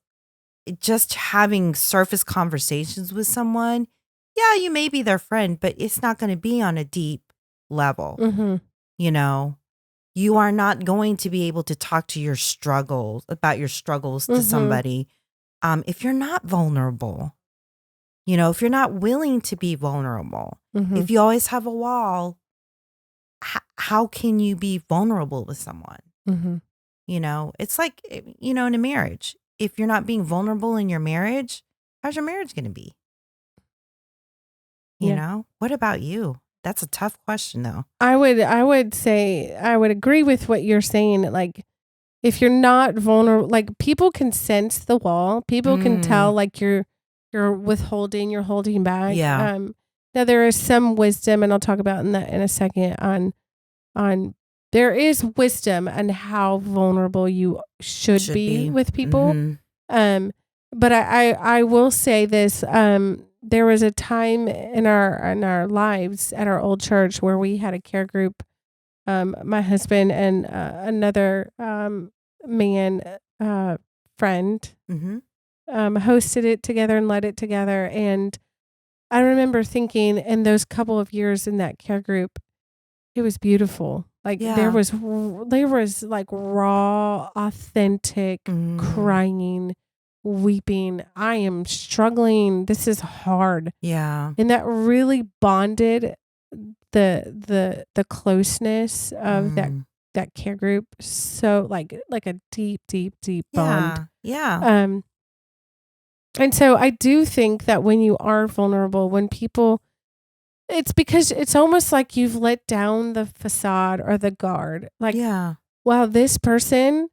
just having surface conversations with someone, yeah, you may be their friend, but it's not going to be on a deep level, Mm-hmm. you know? You are not going to be able to talk to your struggles about your struggles to Mm-hmm. somebody if you're not vulnerable. If you're not willing to be vulnerable, Mm-hmm. if you always have a wall, how can you be vulnerable with someone? Mm-hmm. It's like, in a marriage, if you're not being vulnerable in your marriage, how's your marriage going to be? Yeah. What about you? That's a tough question, though. I would say I would agree with what you're saying. Like, if you're not vulnerable, like, people can sense the wall. People can tell, Mm, like, you're withholding, you're holding back. yeah. Now there is some wisdom, and I'll talk about in that in a second on there is wisdom on how vulnerable you should Should be be. with people. Mm-hmm. Um, but I will say this. There was a time in our lives at our old church where we had a care group. My husband and another man friend Mm-hmm. hosted it together and led it together. And I remember thinking in those couple of years in that care group, it was beautiful. Like Yeah. there was like raw, authentic Mm, crying, weeping. I am struggling. This is hard. yeah. And that really bonded the closeness of Mm, that care group. So like a deep, deep, deep bond. yeah. Yeah. Um and so I do think that when you are vulnerable, when people it's because it's almost like you've let down the facade or the guard. Like, Yeah. wow, this person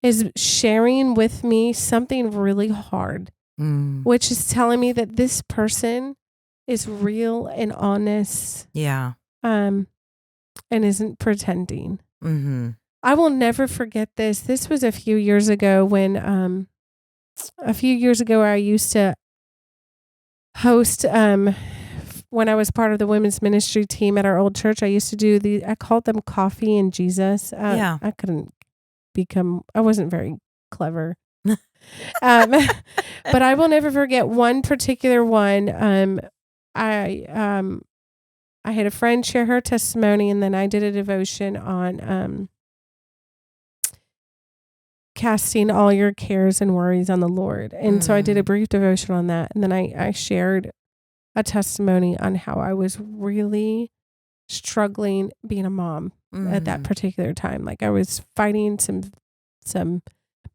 is sharing with me something really hard, Mm, which is telling me that this person is real and honest, yeah. um, and isn't pretending. Mm-hmm. I will never forget this. This was a few years ago when, I used to host, when I was part of the women's ministry team at our old church. I used to do I called them Coffee and Jesus. Yeah. I wasn't very clever. Um, but I will never forget one particular one. I, um, I had a friend share her testimony, and then I did a devotion on, casting all your cares and worries on the Lord. And so I did a Mm, brief devotion on that. And then I shared a testimony on how I was really struggling being a mom at that mm, particular time. Like, I was fighting some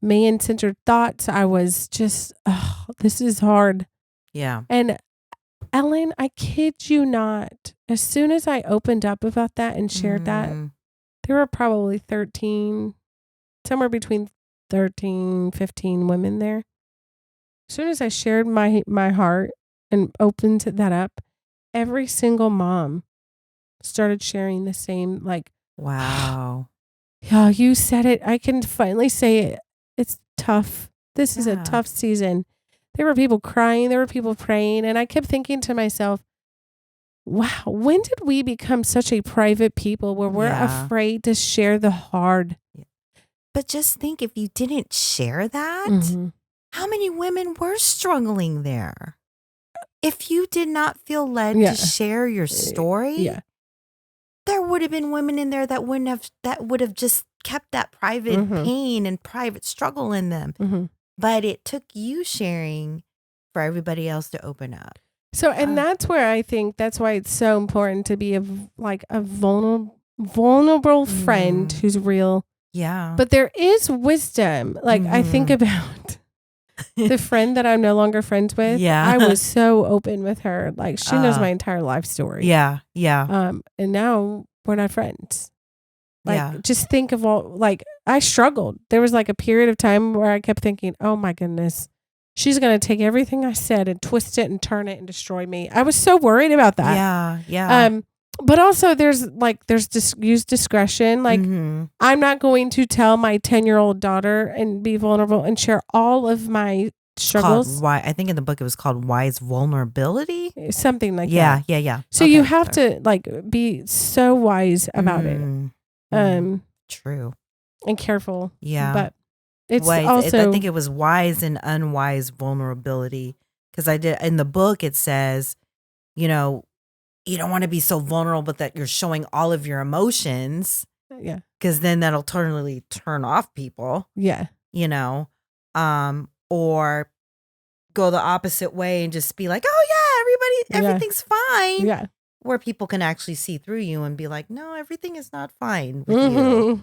man-centered thoughts. I was just, oh, this is hard. yeah. And Ellen, I kid you not, as soon as I opened up about that and shared that, Mm, there were probably somewhere between 13, 15 women there. As soon as I shared my heart and opened that up, every single mom started sharing the same, like, wow. yeah, you said it. I can finally say it. It's tough. This is a Yeah. tough season. There were people crying, there were people praying, and I kept thinking to myself, wow, when did we become such a private people where we're Yeah. afraid to share the hard? Yeah. But just think if you didn't share that, Mm-hmm. how many women were struggling there? If you did not feel led to Yeah. share your story, Yeah. there would have been women in there that would have just kept that private Mm-hmm. pain and private struggle in them. Mm-hmm. But it took you sharing for everybody else to open up. So, and that's where I think that's why it's so important to be a vulnerable friend who's real. Yeah. But there is wisdom. Like I think about the friend that I'm no longer friends with. Yeah. I was so open with her. Like she knows my entire life story. Yeah. Yeah. And now we're not friends. Like Yeah. just think of all, like I struggled. There was like a period of time where I kept thinking, oh my goodness, she's going to take everything I said and twist it and turn it and destroy me. I was so worried about that. Yeah. Yeah. But also there's use discretion. Like I'm not going to tell my 10-year-old daughter and be vulnerable and share all of my struggles. I think in the book it was called Wise Vulnerability. Something like that. Yeah. So you have to like be so wise about it. True. And careful. Yeah. But it's wise, also I think it was wise and unwise vulnerability. Because in the book it says, you don't want to be so vulnerable that you're showing all of your emotions. Yeah. Because then that'll totally turn off people. Yeah. Or go the opposite way and just be like, oh yeah, everything's fine. Yeah. Where people can actually see through you and be like, no, everything is not fine with you.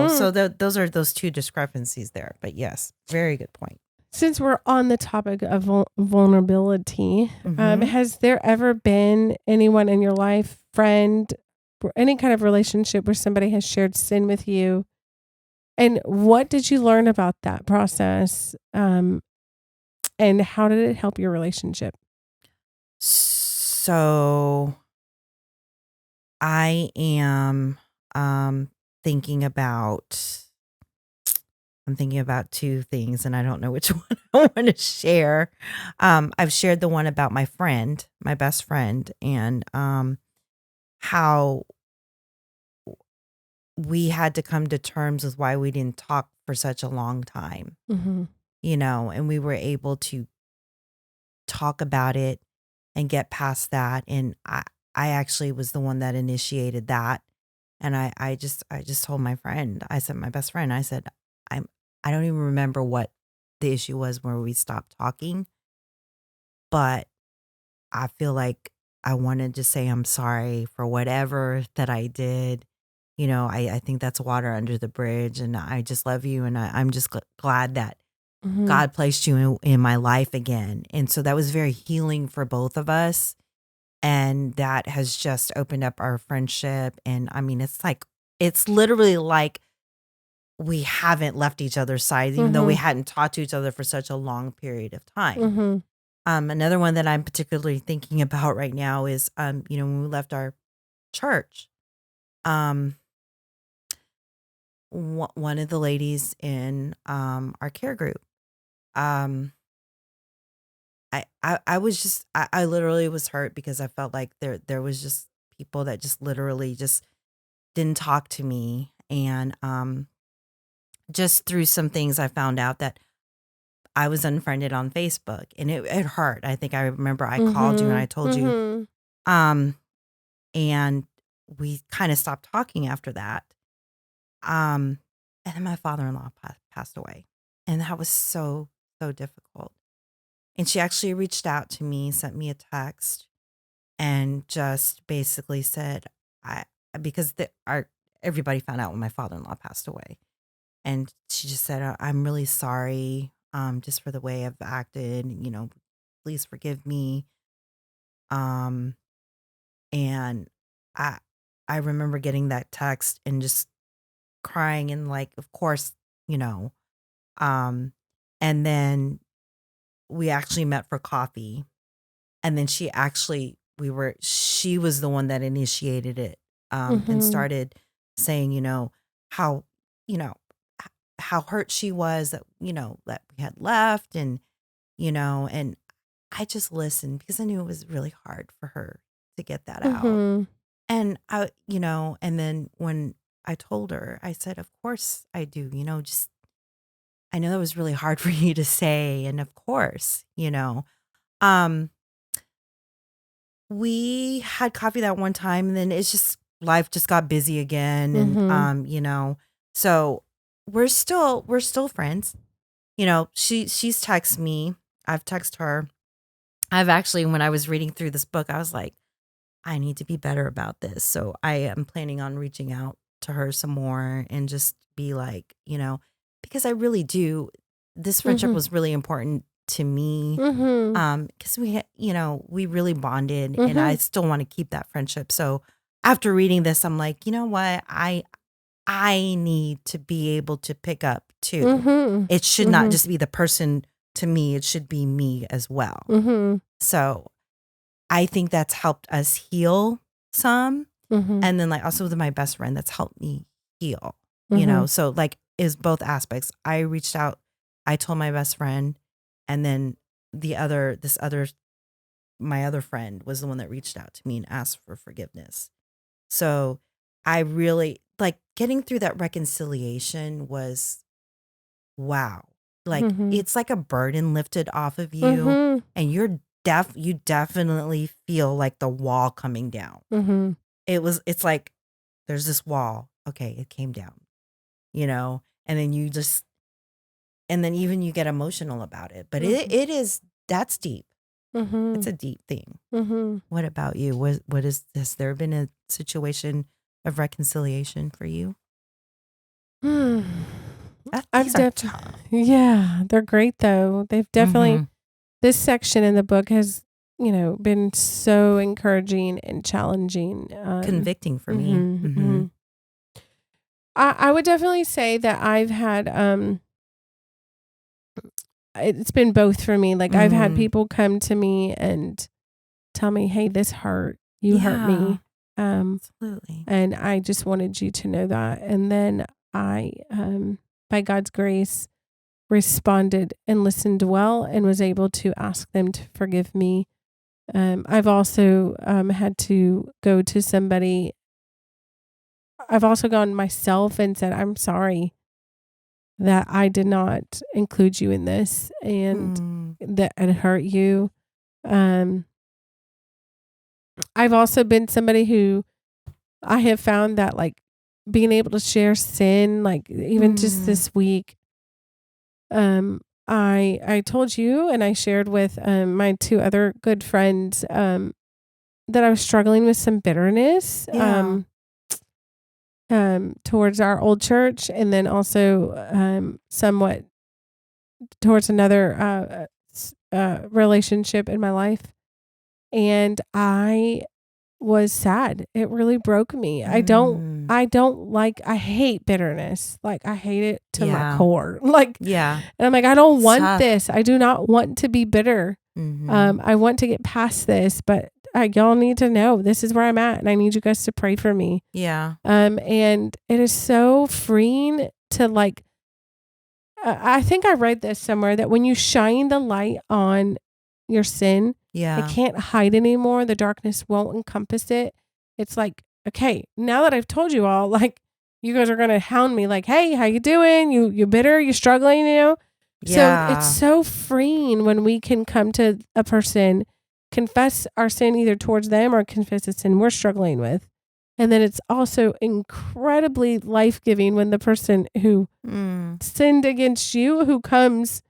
So those are those two discrepancies there. But yes, very good point. Since we're on the topic of vulnerability, has there ever been anyone in your life, friend, or any kind of relationship where somebody has shared sin with you? And what did you learn about that process? And how did it help your relationship? So I am thinking about two things and I don't know which one I want to share. I've shared the one about my friend, my best friend, and how we had to come to terms with why we didn't talk for such a long time. And we were able to talk about it and get past that. And I actually was the one that initiated that. And I just told my friend, I said, my best friend, I said, I don't even remember what the issue was where we stopped talking, but I feel like I wanted to say I'm sorry for whatever that I did. I think that's water under the bridge, and I just love you, and I'm just glad that God placed you in my life again. And so that was very healing for both of us. And that has just opened up our friendship. And I mean, it's literally like we haven't left each other's side, even though we hadn't talked to each other for such a long period of time. Another one that I'm particularly thinking about right now is, when we left our church, one of the ladies in our care group, I literally was hurt because I felt like there was just people that just literally just didn't talk to me. And just through some things I found out that I was unfriended on Facebook, and it hurt. I think I remember I called you and I told you, and we kind of stopped talking after that. And then my father-in-law passed away, and that was so, so difficult. And she actually reached out to me, sent me a text, and just basically said, because everybody found out when my father-in-law passed away. And she just said, I'm really sorry, just for the way I've acted, please forgive me. And I remember getting that text and just crying and like, of course, and then we actually met for coffee. And then she was the one that initiated it, and started saying, how, how hurt she was that, that we had left. And, and I just listened because I knew it was really hard for her to get that out. And and then when I told her, I said, of course I do, just, I know that was really hard for you to say. And of course, we had coffee that one time, and then it's just, life just got busy again. And, so we're still friends. She's texted me, I've texted her. I've actually, when I was reading through this book, I was like, I need to be better about this. So I am planning on reaching out to her some more and just be like, because I really do. This friendship was really important to me. Because we really bonded, and I still want to keep that friendship. So after reading this, I'm like, you know what? I need to be able to pick up too. It should not just be the person to me. It should be me as well. So I think that's helped us heal some. And then like also with my best friend, that's helped me heal, so like is both aspects. I reached out, I told my best friend, and then my other friend was the one that reached out to me and asked for forgiveness. So I really like getting through that reconciliation was wow. Like it's like a burden lifted off of you, and you definitely feel like the wall coming down. It's like there's this wall. Okay, it came down, and then even you get emotional about it. But that's deep. It's a deep thing. What about you? What is this? There been a situation of reconciliation for you? Yeah, they're great though. They've definitely, this section in the book has, been so encouraging and challenging. Convicting for me. I would definitely say that I've had, it's been both for me. Like I've had people come to me and tell me, hey, this hurt. You hurt me. Absolutely. And I just wanted you to know that. And then I, by God's grace, responded and listened well and was able to ask them to forgive me. I've also had to go to somebody. I've also gone myself and said, I'm sorry that I did not include you in this and that it hurt you. I've also been somebody who I have found that like being able to share sin, like even just this week, I told you and I shared with my two other good friends that I was struggling with some bitterness towards our old church, and then also somewhat towards another relationship in my life. And I was sad. It really broke me. I hate bitterness. Like I hate it to my core. Like, and I'm like, I don't want this. I do not want to be bitter. I want to get past this, but y'all need to know this is where I'm at, and I need you guys to pray for me. And it is so freeing to like, I think I read this somewhere that when you shine the light on your sin, it can't hide anymore. The darkness won't encompass it. It's like, okay, now that I've told you all, like, you guys are going to hound me like, hey, how you doing? You bitter? You struggling? So it's so freeing when we can come to a person, confess our sin either towards them or confess the sin we're struggling with. And then it's also incredibly life-giving when the person who sinned against you, who comes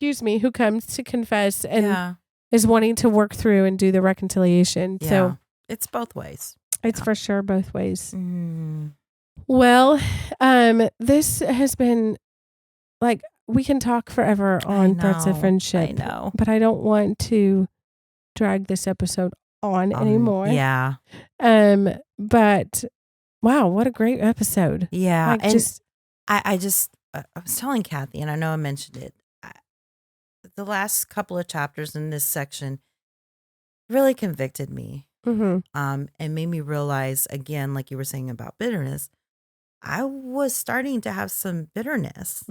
to confess and is wanting to work through and do the reconciliation. So it's both ways. It's for sure both ways. Well, this has been like, we can talk forever on threads of friendship. I know. But I don't want to drag this episode on anymore. But wow, what a great episode. Like, and I was telling Kathy, and I know I mentioned it, the last couple of chapters in this section really convicted me. And made me realize, again, like you were saying about bitterness, I was starting to have some bitterness.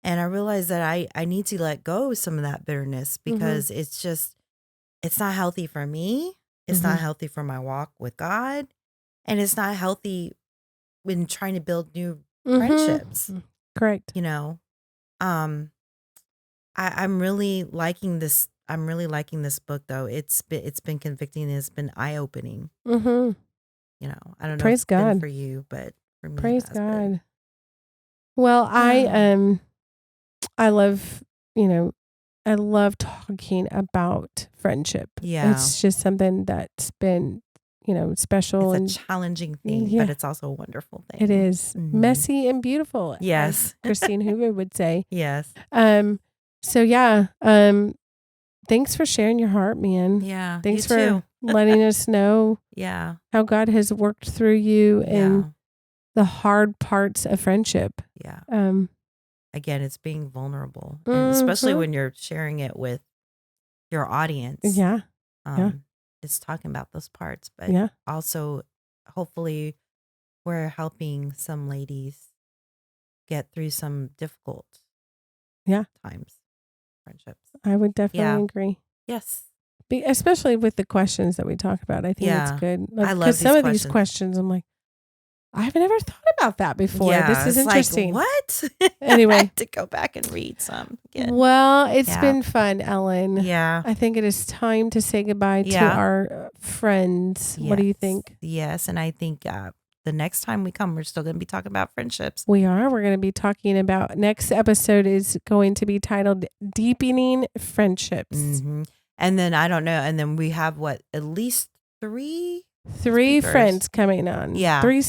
And I realized that I need to let go of some of that bitterness because it's not healthy for me. It's not healthy for my walk with God. And it's not healthy when trying to build new friendships. Correct. I'm really liking this. I'm really liking this book, though. It's been convicting. It's been eye opening. I don't know. Praise if it's God been for you, but for me, praise God. Well, I love I love talking about friendship. Yeah. It's just something that's been, special. It's a challenging thing, but it's also a wonderful thing. It is messy and beautiful. Yes. As Christine Hoover would say. Yes. So yeah. Thanks for sharing your heart, man. Yeah. Thanks for letting us know how God has worked through you and the hard parts of friendship. Yeah. Again, it's being vulnerable, and especially when you're sharing it with your audience. Yeah. It's talking about those parts, but also hopefully we're helping some ladies get through some difficult times, friendships. I would definitely agree. Yes. Especially with the questions that we talk about. I think it's good. I love some of these questions, I'm like, I've never thought about that before. Yeah, this is interesting. Like, what? Anyway. I had to go back and read some again. Well, it's been fun, Ellen. Yeah. I think it is time to say goodbye to our friends. Yes. What do you think? Yes. And I think the next time we come, we're still going to be talking about friendships. We are. We're going to be talking about, next episode is going to be titled Deepening Friendships. Mm-hmm. And then I don't know. And then we have at least three friends coming on. Yeah. Three are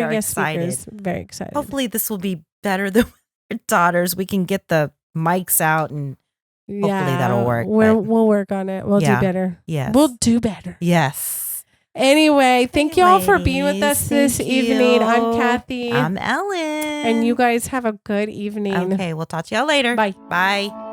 guest excited. Speakers. Very excited. Hopefully this will be better than our daughters. We can get the mics out and hopefully that'll work. We'll work on it. We'll do better. Yes. We'll do better. Yes. Anyway, thank you all for being with us this evening. I'm Kathy. I'm Ellen. And you guys have a good evening. Okay, we'll talk to y'all later. Bye. Bye.